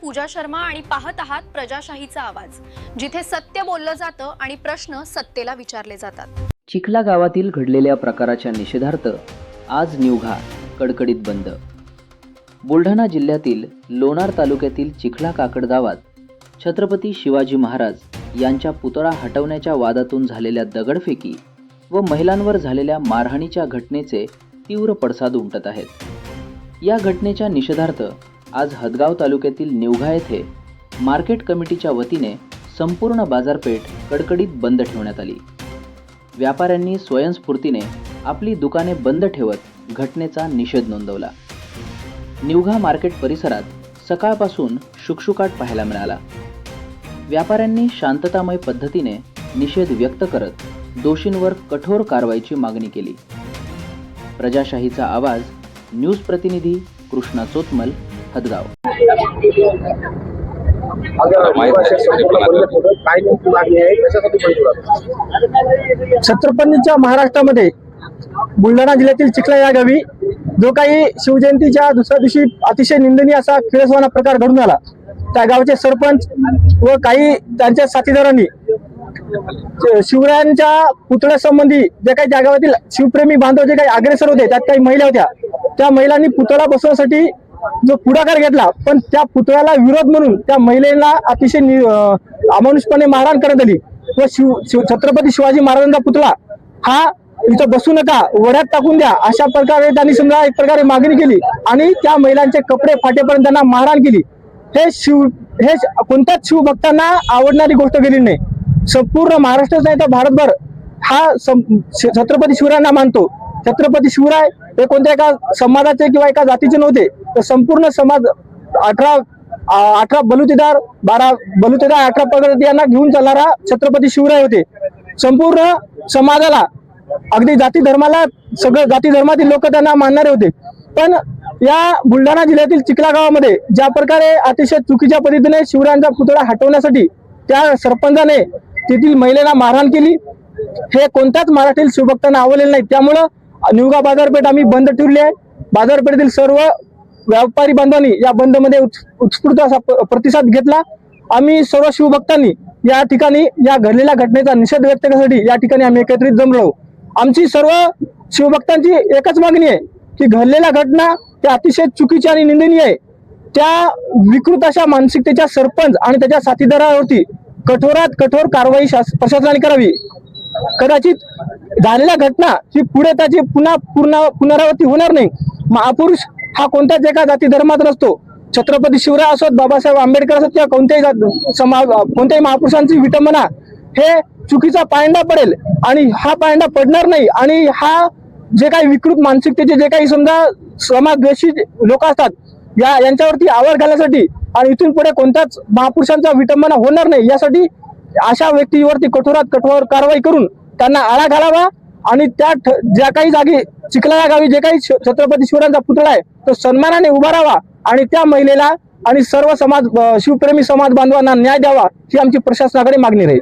पूजा शर्मा आणि पाहत आहात प्रजाशाहीचा आवाज, जिथे सत्य बोललं जातं आणि प्रश्न सत्तेला विचारले जातात। चिखला गावातील घडलेल्या प्रकाराच्या निषेधार्थ आज निवघा कडकडीत बंद। बुलढाणा जिल्ह्यातील लोणार तालुक्यातील चिखला काकड गावात छत्रपती शिवाजी महाराज यांच्या पुतळा हटवण्याच्या वादातून झालेल्या दगडफेकी व महिलांवर झालेल्या मारहाणीच्या घटनेचे तीव्र पडसाद उमटत आहेत। या घटनेच्या निषेधार्थ आज हदगाव तालुक्यातील निवघा येथे मार्केट कमिटीच्या वतीने संपूर्ण बाजारपेठ कडकडीत बंद ठेवण्यात आली। व्यापाऱ्यांनी स्वयंस्फूर्तीने आपली दुकाने बंद ठेवत घटनेचा निषेध नोंदवला। निवघा मार्केट परिसरात सकाळपासून शुकशुकाट पाहायला मिळाला। व्यापाऱ्यांनी शांततामय पद्धतीने निषेध व्यक्त करत दोषींवर कठोर कारवाईची मागणी केली। प्रजाशाहीचा आवाज न्यूज प्रतिनिधी कृष्णा चोतमल, हदगाव। छत्रपतींच्या महाराष्ट्रामध्ये बुलढाणा जिल्ह्यातील चिखला या गावी जो काही शिवजयंतीच्या दुसऱ्या दिवशी अतिशय निंदनीय असा किळसवाना प्रकार घडून आला, त्या गावचे सरपंच व काही त्यांच्या साथीदारांनी शिवरायांच्या पुतळ्यासंबंधी जे काही त्या गावातील शिवप्रेमी बांधव जे काही अग्रेसर होते, त्यात काही महिला होत्या, त्या महिलांनी पुतळा बसवण्यासाठी जो पुढाकार घेतला, पण त्या पुतळ्याला विरोध म्हणून त्या महिलेला अतिशय अमानुषपणे मारहाण करण्यात आली व छत्रपती शिवाजी महाराजांचा पुतळा हा इथं बसू नका, वड्यात टाकून द्या, अशा प्रकारे त्यांनी समजा एक प्रकारे मागणी केली आणि त्या महिलांचे कपडे फाटेपर्यंत त्यांना मारहाण केली। हे कोणत्याच शिवभक्तांना आवडणारी गोष्ट गेली नाही। संपूर्ण महाराष्ट्र नाही तर भारतभर हा छत्रपती शिवरायांना मानतो। छत्रपती शिवराय हे कोणत्या एका समाजाचे किंवा एका जातीचे नव्हते, तर संपूर्ण समाज 18 बलुतेदार 12 बलुतेदार 18 पगड यांना घेऊन चालणारा छत्रपती शिवराय होते। संपूर्ण समाजाला अगदी जाती धर्माला सगळं जाती धर्मातील लोक त्यांना मानणारे होते। पण या बुलढाणा जिल्ह्यातील चिखला गावामध्ये ज्या प्रकारे अतिशय चुकीच्या पद्धतीने शिवरायांचा पुतळा हटवण्यासाठी त्या सरपंचाने तेथील महिलेला मारहाण केली, हे कोणत्याच मराठीतील शिवभक्तांना आवडलेलं नाही। त्यामुळं निवघा बाजारपेठ आम्ही बंद ठेवली आहे। बाजारपेठेतील सर्व व्यापारी बांधवांनी या बंदमध्ये उत्स्फूर्त असा प्रतिसाद घेतला। आम्ही सर्व शिवभक्तांनी या ठिकाणी या घडलेल्या घटनेचा निषेध व्यक्त करण्यासाठी या ठिकाणी आम्ही एकत्रित जमलो। आमची सर्व शिवभक्तांची एकच मागणी आहे की घडलेल्या घटना त्या अतिशय चुकीची आणि निंदनीय आहे। त्या विकृत अशा मानसिकतेच्या सरपंच आणि त्याच्या साथीदारावरती कठोरात कठोर कारवाई प्रशासनाने करावी। कदाचित झालेल्या घटना ही पुढे त्याची पुनरावृत्ती होणार नाही। महापुरुष हा कोणत्याच एका जाती धर्मात नसतो। छत्रपती शिवराय असोत, बाबासाहेब आंबेडकर असोत किंवा कोणत्याही महापुरुषांची विटंबना हे चुकीचा पायंडा पडेल आणि हा पायंडा पडणार नाही। आणि हा जे काही विकृत मानसिकतेचे जे काही समजा समाजद्वेषी लोक असतात यांच्यावरती आवर घालण्यासाठी आणि इथून पुढे कोणत्याच महापुरुषांचा विटंबना होणार नाही यासाठी अशा व्यक्तीवरती कठोरात कठोर कारवाई करून त्यांना आळा घालावा आणि त्या ज्या काही जागी चिखला या गावी जे काही छत्रपती शिवरायांचा पुतळा आहे तो सन्मानाने उभा राहावा आणि त्या महिलेला आणि सर्व शिवप्रेमी समाज बांधवांना न्याय द्यावा ही आमची प्रशासनाकडे मागणी राहील।